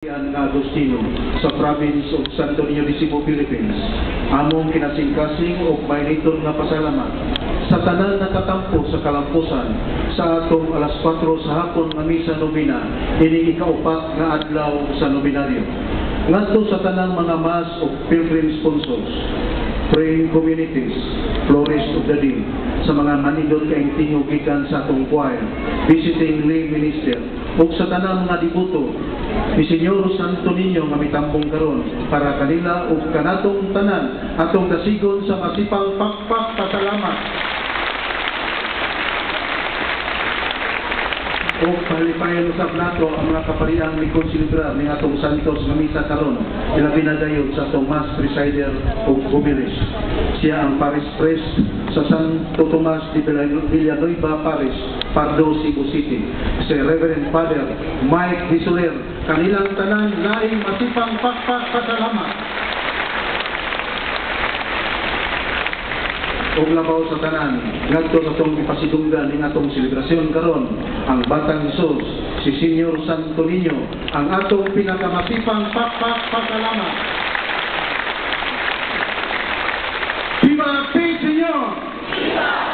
Ang Agustino sa province of Santo Niño de Cebu, Philippines. Among kinasingkasing o mayniton nga pasalamat sa tanan nakatampo sa kalampusan sa atong alas 4 sa hapon nga misa nobina ini ikaupat nga adlaw sa nobinaryo. Ngadto sa tanang mga mass of pilgrim sponsors, praying communities, florist of the day, sa mga manidot kaing tingog gikan sa atong choir, visiting lay minister, ug sa tanang mga dibuto ni Senyor Santo Niño nga mitambong karon para kanila ug kanatong tanan atong kasigon sa masipang pakpak pasalamat. O palipayon usab nato ang mga kapariang likod silibrar ni atong Santos nga misa karon ilabi na dayon sa atong Mass Presider ug Jubilees. Siya ang Parish Priest sa Santo Tomas de Villanueva Parish, Pardo, Cebu City. Si Reverend Father Mike Disoler, kanilang tanan laing masipang pakpak pasalamat. O labaw sa tanan, ngadto sa itong ipasidunggan ng atong selebrasyon karon, ang Batang Hesus, si Senyor Santo Niño, ang atong pinakamasipang pakpak pasalamat. Viva P. Senyor! Viva!